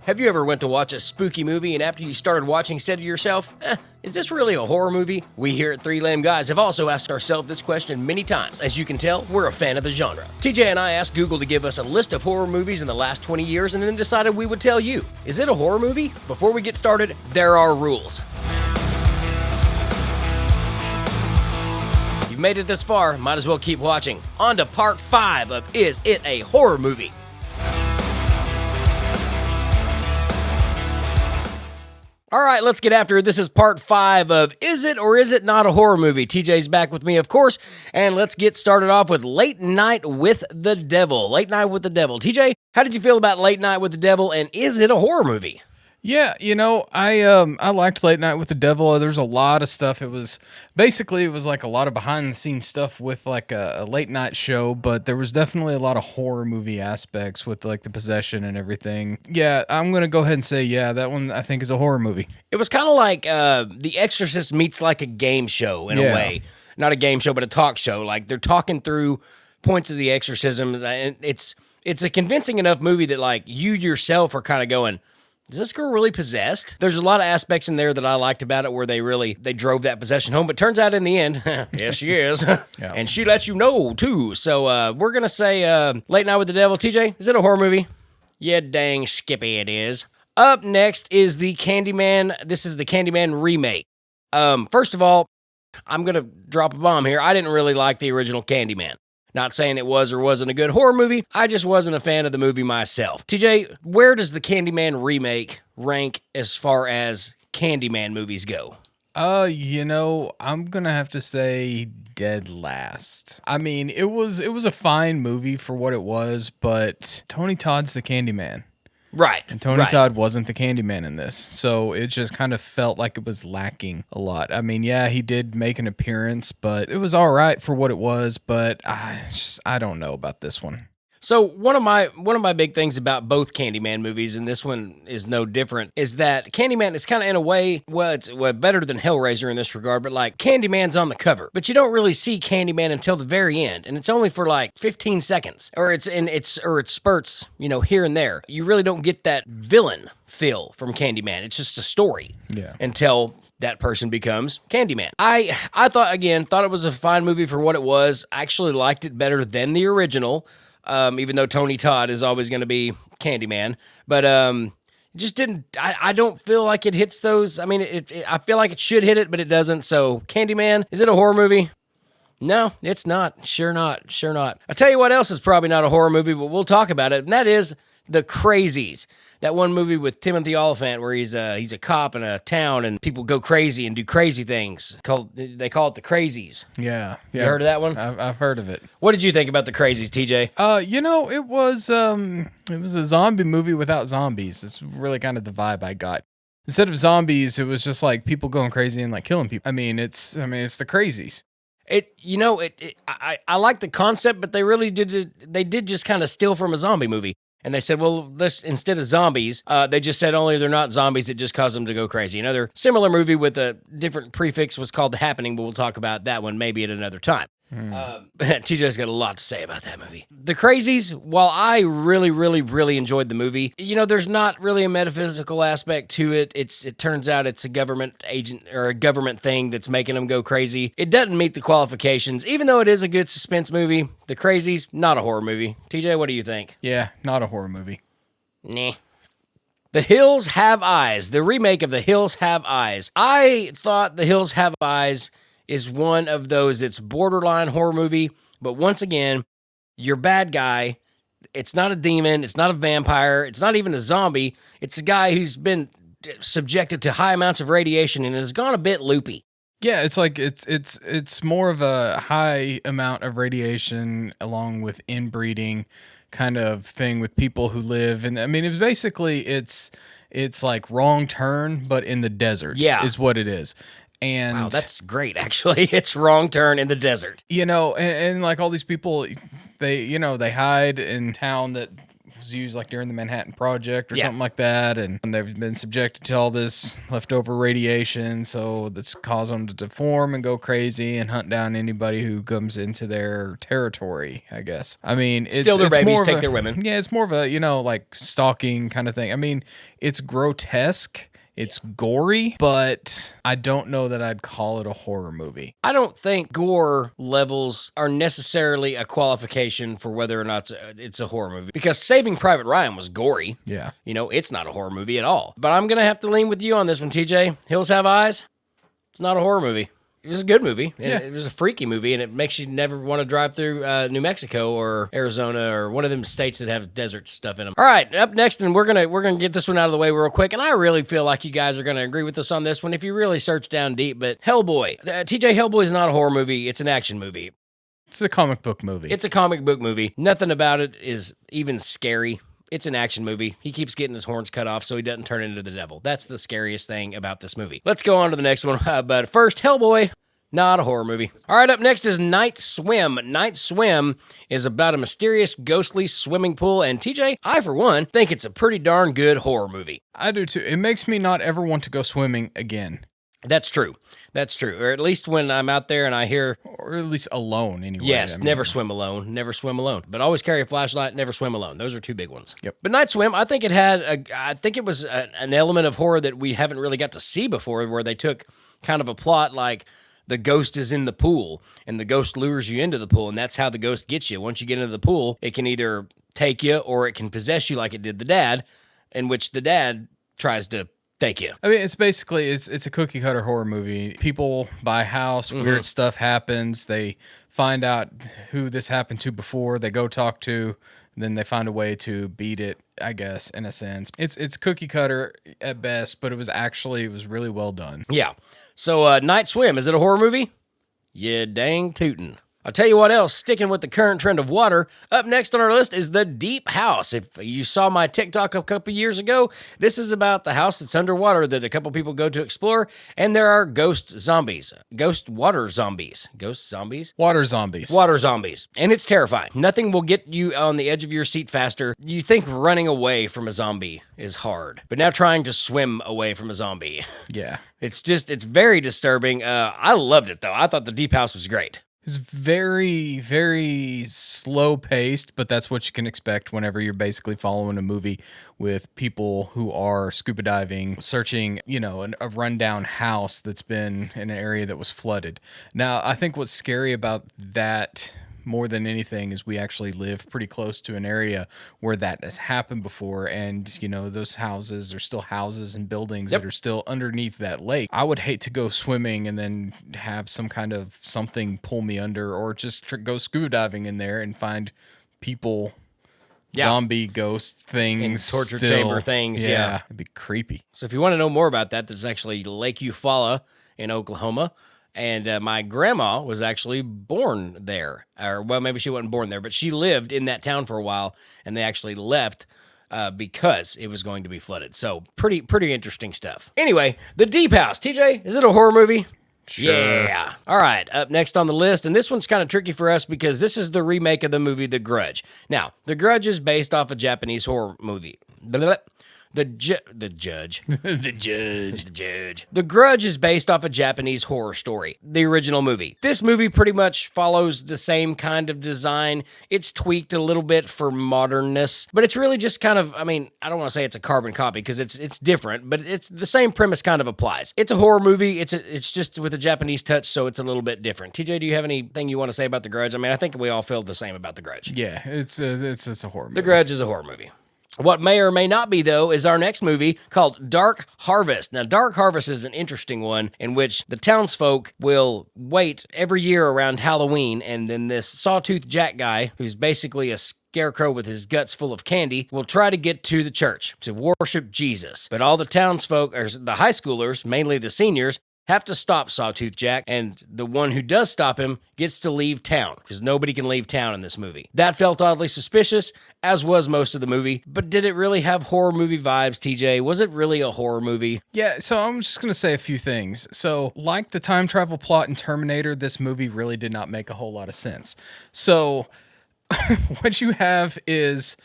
Have you ever went to watch a spooky movie and after you started watching said to yourself, is this really a horror movie? We here at Three Lame Guys have also asked ourselves this question many times. As you can tell, we're a fan of the genre. TJ and I asked Google to give us a list of horror movies in the last 20 years and then decided we would tell you. Is it a horror movie? Before we get started, there are rules. You've made it this far, might as well keep watching. On to part 5 of Is It a Horror Movie? All right, let's get after it. This is part 5 of Is It or Is It Not a Horror Movie? TJ's back with me, of course, and let's get started off with Late Night with the Devil. Late Night with the Devil. TJ, how did you feel about Late Night with the Devil, and is it a horror movie? Yeah, I liked Late Night with the Devil. There's a lot of stuff. It was like a lot of behind the scenes stuff with like a late night show, but there was definitely a lot of horror movie aspects with like the possession and everything. Yeah, I'm going to go ahead and say, yeah, that one I think is a horror movie. It was kind of like The Exorcist meets like a game show in a way. Not a game show, but a talk show. Like they're talking through points of the exorcism, and it's a convincing enough movie that like you yourself are kind of going, is this girl really possessed? There's a lot of aspects in there that I liked about it where they drove that possession home, but turns out in the end, yes, she is. Yeah. And she lets you know, too. So we're going to say Late Night with the Devil. TJ, is it a horror movie? Yeah, dang Skippy it is. Up next is the Candyman. This is the Candyman remake. First of all, I'm going to drop a bomb here. I didn't really like the original Candyman. Not saying it was or wasn't a good horror movie, I just wasn't a fan of the movie myself. TJ, where does the Candyman remake rank as far as Candyman movies go? I'm gonna have to say dead last. I mean, it was a fine movie for what it was, but Tony Todd's the Candyman. Right. And Tony Todd wasn't the Candyman in this. So it just kind of felt like it was lacking a lot. I mean, yeah, he did make an appearance, but it was all right for what it was, but I don't know about this one. So one of my big things about both Candyman movies, and this one is no different, is that Candyman is kind of in a way, it's better than Hellraiser in this regard, but like Candyman's on the cover, but you don't really see Candyman until the very end, and it's only for like 15 seconds, or it spurts, here and there. You really don't get that villain feel from Candyman. It's just a story until that person becomes Candyman. I thought it was a fine movie for what it was. I actually liked it better than the original. Even though Tony Todd is always going to be Candyman. But just didn't, I don't feel like it hits those. I mean, I feel like it should hit it, but it doesn't. So Candyman, is it a horror movie? No, it's not. Sure not. I'll tell you what else is probably not a horror movie, but we'll talk about it, and that is The Crazies. That one movie with Timothy Olyphant where he's a cop in a town and people go crazy and do crazy things. They call it The Crazies. Yeah. You heard of that one? I've heard of it. What did you think about The Crazies, TJ? It was a zombie movie without zombies. It's really kind of the vibe I got. Instead of zombies, it was just like people going crazy and like killing people. It's The Crazies. I like the concept, but they did just kind of steal from a zombie movie. And they said, well, instead of zombies, they just said only they're not zombies, it just caused them to go crazy. Another similar movie with a different prefix was called The Happening, but we'll talk about that one maybe at another time. TJ's got a lot to say about that movie. The Crazies, while I really, really, really enjoyed the movie, there's not really a metaphysical aspect to it. It turns out it's a government agent or a government thing that's making them go crazy. It doesn't meet the qualifications, even though it is a good suspense movie. The Crazies, not a horror movie. TJ, what do you think? Yeah, not a horror movie. Nah. The Hills Have Eyes, the remake of The Hills Have Eyes. I thought The Hills Have Eyes is one of those, it's borderline horror movie, but once again, your bad guy, it's not a demon, it's not a vampire, it's not even a zombie, it's a guy who's been subjected to high amounts of radiation and has gone a bit loopy. Yeah, it's like it's more of a high amount of radiation along with inbreeding kind of thing with people who live, and I mean it's like Wrong Turn but in the desert. Is what it is. And wow, that's great, actually. It's Wrong Turn in the desert. And like all these people, they hide in town that was used like during the Manhattan Project or Yeah. something like that, and they've been subjected to all this leftover radiation, so that's caused them to deform and go crazy and hunt down anybody who comes into their territory, I guess. I mean, Steal their it's babies, more of take a- their women. Yeah, it's more of a, like stalking kind of thing. I mean, it's grotesque. It's gory, but I don't know that I'd call it a horror movie. I don't think gore levels are necessarily a qualification for whether or not it's a horror movie, because Saving Private Ryan was gory. Yeah. It's not a horror movie at all. But I'm going to have to lean with you on this one, TJ. Hills Have Eyes? It's not a horror movie. It was a good movie. Yeah. It was a freaky movie, and it makes you never want to drive through New Mexico or Arizona or one of them states that have desert stuff in them. All right, up next, and we're gonna get this one out of the way real quick, and I really feel like you guys are gonna agree with us on this one if you really search down deep. But Hellboy, TJ, Hellboy is not a horror movie; it's an action movie. It's a comic book movie. It's a comic book movie. Nothing about it is even scary. It's an action movie. He keeps getting his horns cut off so he doesn't turn into the devil. That's the scariest thing about this movie. Let's go on to the next one. But first, Hellboy, not a horror movie. All right, up next is Night Swim. Night Swim is about a mysterious, ghostly swimming pool, and TJ, I, for one, think it's a pretty darn good horror movie. I do too. It makes me not ever want to go swimming again. That's true. That's true. Or at least when I'm out there and I hear... Or at least alone, anyway. Yes, never swim alone. Never swim alone. But always carry a flashlight, never swim alone. Those are two big ones. Yep. But Night Swim, I think it was an element of horror that we haven't really got to see before, where they took kind of a plot like the ghost is in the pool and the ghost lures you into the pool, and that's how the ghost gets you. Once you get into the pool, it can either take you or it can possess you like it did the dad, in which the dad tries to take you. I mean, it's basically, it's a cookie cutter horror movie. People buy a house, weird stuff happens. They find out who this happened to before. They go talk to, then they find a way to beat it, I guess, in a sense. It's cookie cutter at best, but it was really well done. Yeah. So Night Swim, is it a horror movie? Yeah, dang tootin'. I'll tell you what else, sticking with the current trend of water, up next on our list is The Deep House. If you saw my TikTok a couple years ago, this is about the house that's underwater that a couple people go to explore, and there are ghost zombies. Ghost water zombies. Ghost zombies? Water zombies. Water zombies. And it's terrifying. Nothing will get you on the edge of your seat faster. You think running away from a zombie is hard, but now trying to swim away from a zombie. Yeah. It's very disturbing. I loved it, though. I thought The Deep House was great. It's very, very slow paced, but that's what you can expect whenever you're basically following a movie with people who are scuba diving, searching, a rundown house that's been in an area that was flooded. Now, I think what's scary about that more than anything is we actually live pretty close to an area where that has happened before, and those houses are still houses and buildings that are still underneath that lake. I would hate to go swimming and then have some kind of something pull me under, or just go scuba diving in there and find people, zombie ghost things, and torture chamber things. Yeah, it'd be creepy. So if you want to know more about that, there's actually Lake Eufaula in Oklahoma. And my grandma was actually born there. Or, well, maybe she wasn't born there, but she lived in that town for a while, and they actually left because it was going to be flooded. So pretty interesting stuff. Anyway, The Deep House. TJ, is it a horror movie? Sure. Yeah. All right, up next on the list, and this one's kind of tricky for us because this is the remake of the movie The Grudge. Now, The Grudge is based off a Japanese horror movie. The Judge. The Judge. The Grudge is based off a Japanese horror story, the original movie. This movie pretty much follows the same kind of design. It's tweaked a little bit for modernness, but it's really just kind of, I don't want to say it's a carbon copy because it's different, but it's the same premise kind of applies. It's a horror movie. It's just with a Japanese touch, so it's a little bit different. TJ, do you have anything you want to say about The Grudge? I think we all feel the same about The Grudge. Yeah, it's a horror movie. The Grudge is a horror movie. What may or may not be, though, is our next movie called Dark Harvest. Now, Dark Harvest is an interesting one in which the townsfolk will wait every year around Halloween, and then this Sawtooth Jack guy, who's basically a scarecrow with his guts full of candy, will try to get to the church to worship Jesus. But all the townsfolk, or the high schoolers, mainly the seniors, have to stop Sawtooth Jack, and the one who does stop him gets to leave town, because nobody can leave town in this movie. That felt oddly suspicious, as was most of the movie, but did it really have horror movie vibes, TJ? Was it really a horror movie? Yeah, so I'm just going to say a few things. So, like the time travel plot in Terminator, this movie really did not make a whole lot of sense. So, what you have is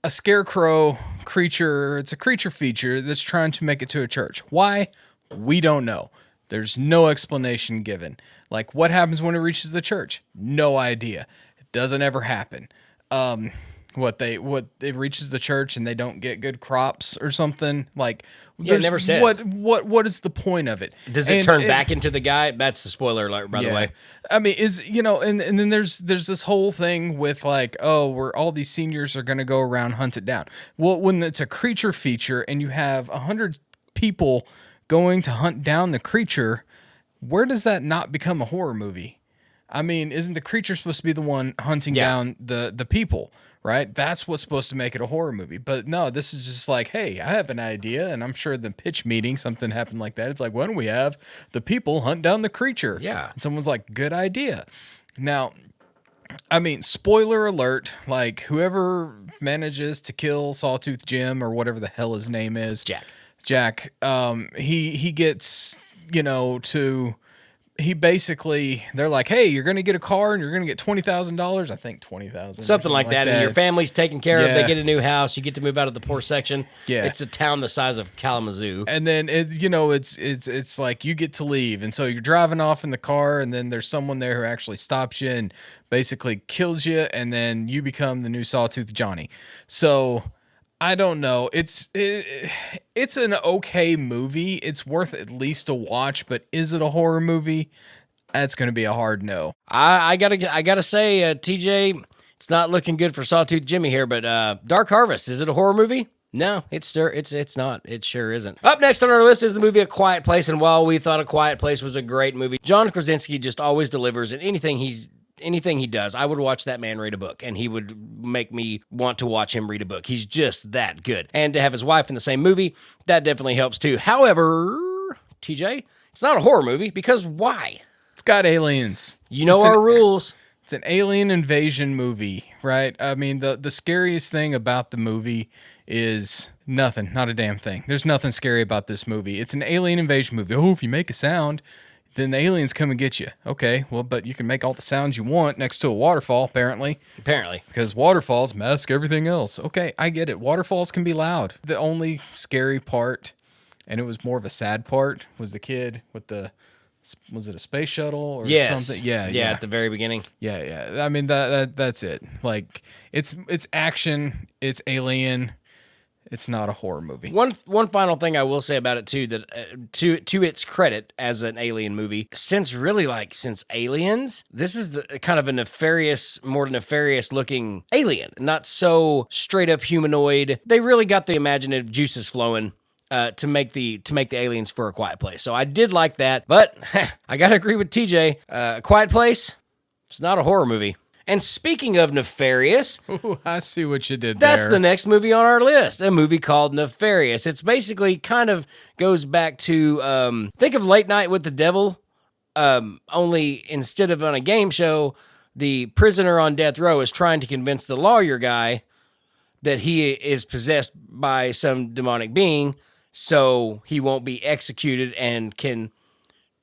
a scarecrow creature. It's a creature feature that's trying to make it to a church. Why? We don't know. There's no explanation given. Like, what happens when it reaches the church? No idea. It doesn't ever happen. It reaches the church and they don't get good crops or something. Like, it never says. What is the point of it? Does it turn back into the guy? That's the spoiler alert, by the way. I mean, and then there's this whole thing with like, where all these seniors are going to go around hunt it down. Well, when it's a creature feature and you have 100 people going to hunt down the creature, where does that not become a horror movie? I mean, isn't the creature supposed to be the one hunting down the people, right? That's what's supposed to make it a horror movie. But no, this is just like, hey, I have an idea, and I'm sure the pitch meeting, something happened like that. It's like, why don't we have the people hunt down the creature? Yeah. And someone's like, good idea. Now, I mean, spoiler alert, like whoever manages to kill Sawtooth Jim or whatever the hell his name is. Jack, he gets, he basically, they're like, hey, you're going to get a car and you're going to get $20,000. I think 20,000. Something like that. And your family's taken care of. They get a new house. You get to move out of the poor section. Yeah. It's a town the size of Kalamazoo. And then, it's like you get to leave. And so you're driving off in the car and then there's someone there who actually stops you and basically kills you. And then you become the new Sawtooth Johnny. So I don't know. It's an okay movie. It's worth at least a watch, but is it a horror movie? That's going to be a hard no. I gotta say, TJ, it's not looking good for Sawtooth Jimmy here. But Dark Harvest, is it a horror movie? No, it's not. It sure isn't. Up next on our list is the movie A Quiet Place. And while we thought A Quiet Place was a great movie, John Krasinski just always delivers in anything he does. I would watch that man read a book, and he would make me want to watch him read a book. He's just that good. And to have his wife in the same movie, that definitely helps too. However, TJ, it's not a horror movie because why? It's got aliens. You know our rules. It's an alien invasion movie, right? I mean, the scariest thing about the movie is nothing, not a damn thing. There's nothing scary about this movie. It's an alien invasion movie. Oh, if you make a sound, then the aliens come and get you. Okay, well, but you can make all the sounds you want next to a waterfall, apparently. Because waterfalls mask everything else. Okay, I get it. Waterfalls can be loud. The only scary part, and it was more of a sad part, was the kid with was it a space shuttle or something? Yeah, at the very beginning. Yeah. I mean, that's it. Like, it's action, it's alien. It's not a horror movie. One final thing I will say about it too, that to its credit as an alien movie, since Aliens, this is the kind of a more nefarious looking alien, not so straight up humanoid. They really got the imaginative juices flowing to make the aliens for A Quiet Place. So I did like that, but I gotta agree with TJ. A Quiet Place, it's not a horror movie. And speaking of nefarious... Ooh, I see what you did there. That's the next movie on our list, a movie called Nefarious. It's basically kind of goes back to, think of Late Night with the Devil, only instead of on a game show, the prisoner on death row is trying to convince the lawyer guy that he is possessed by some demonic being, so he won't be executed and can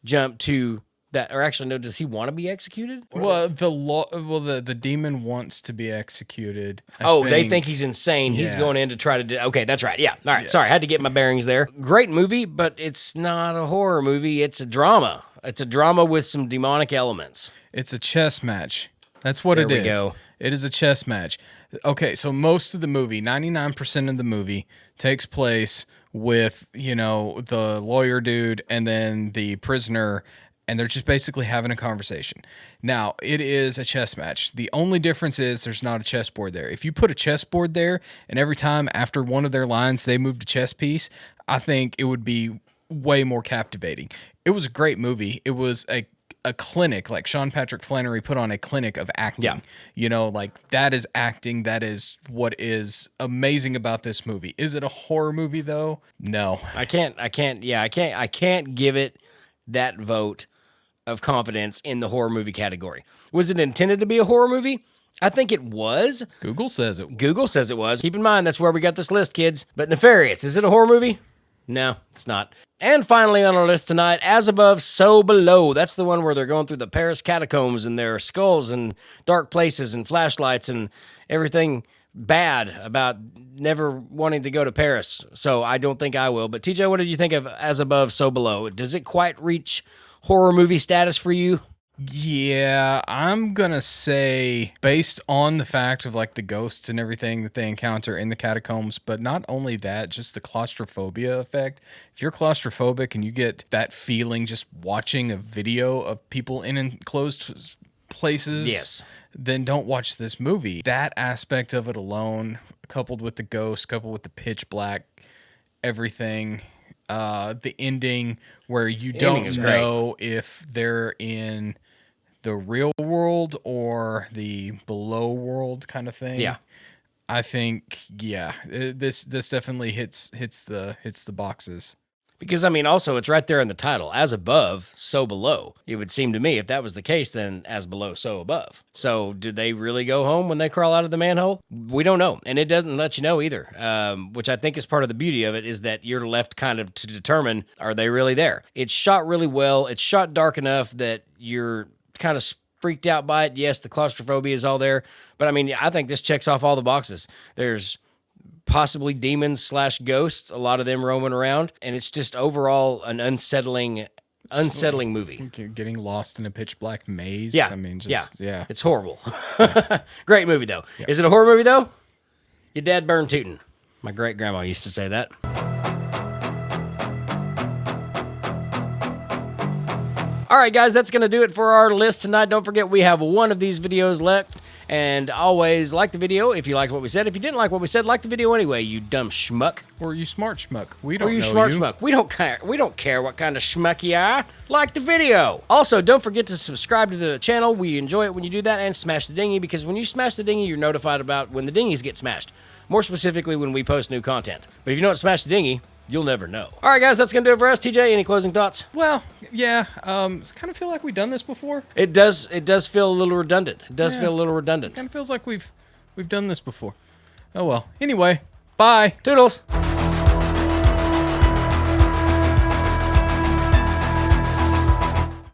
jump to... that, or actually, no, does he want to be executed? Well, the demon wants to be executed. They think he's insane. Yeah. He's going in to try to do... Okay, that's right. Yeah. All right. Yeah. Sorry, I had to get my bearings there. Great movie, but it's not a horror movie. It's a drama. It's a drama with some demonic elements. It's a chess match. That's what it is. There we go. It is a chess match. Okay, so most of the movie, 99% of the movie, takes place with, the lawyer dude and then the prisoner, and they're just basically having a conversation. Now, it is a chess match. The only difference is there's not a chessboard there. If you put a chessboard there, and every time after one of their lines they moved a chess piece, I think it would be way more captivating. It was a great movie. It was a clinic, like Sean Patrick Flannery put on a clinic of acting. Yeah. That is acting. That is what is amazing about this movie. Is it a horror movie though? No. I can't give it that vote of confidence in the horror movie category. Was it intended to be a horror movie? I think it was. Google says it was. Keep in mind, that's where we got this list, kids. But Nefarious, is it a horror movie? No, it's not. And finally on our list tonight, As Above, So Below. That's the one where they're going through the Paris catacombs and there are skulls and dark places and flashlights and everything bad about never wanting to go to Paris. So I don't think I will. But TJ, what did you think of As Above, So Below? Does it quite reach horror movie status for you? Yeah, I'm gonna say based on the fact of like the ghosts and everything that they encounter in the catacombs, but not only that, just the claustrophobia effect. If you're claustrophobic and you get that feeling just watching a video of people in enclosed places, yes, then don't watch this movie. That aspect of it alone, coupled with the ghosts, coupled with the pitch black, everything. The ending where you don't know if they're in the real world or the below world kind of thing. Yeah. I think, this definitely hits the boxes. Because, I mean, also, it's right there in the title. As above, so below. It would seem to me, if that was the case, then as below, so above. So, did they really go home when they crawl out of the manhole? We don't know. And it doesn't let you know either, which I think is part of the beauty of it, is that you're left kind of to determine, are they really there? It's shot really well. It's shot dark enough that you're kind of freaked out by it. Yes, the claustrophobia is all there. But, I mean, I think this checks off all the boxes. There's possibly demons / ghosts, a lot of them roaming around, and it's just overall an unsettling movie. Getting lost in a pitch black maze. Yeah, I mean, it's horrible. Great movie though. Yeah. Is it a horror movie though? Your dad burned tootin'. My great grandma used to say that. All right, guys, that's going to do it for our list tonight. Don't forget, we have one of these videos left. And always like the video if you liked what we said. If you didn't like what we said, like the video anyway, you dumb schmuck. Or you smart schmuck. We don't know you. Or you smart schmuck. We don't care. We don't care what kind of schmuck you are. Like the video. Also, don't forget to subscribe to the channel. We enjoy it when you do that. And smash the dinghy, because when you smash the dinghy, you're notified about when the dinghies get smashed. More specifically, when we post new content. But if you don't smash the dinghy, you'll never know. All right, guys, that's going to do it for us. TJ, any closing thoughts? Well, yeah. It's kind of feel like we've done this before. It does feel a little redundant. It does feel a little redundant. It kind of feels like we've done this before. Oh, well. Anyway, bye. Toodles.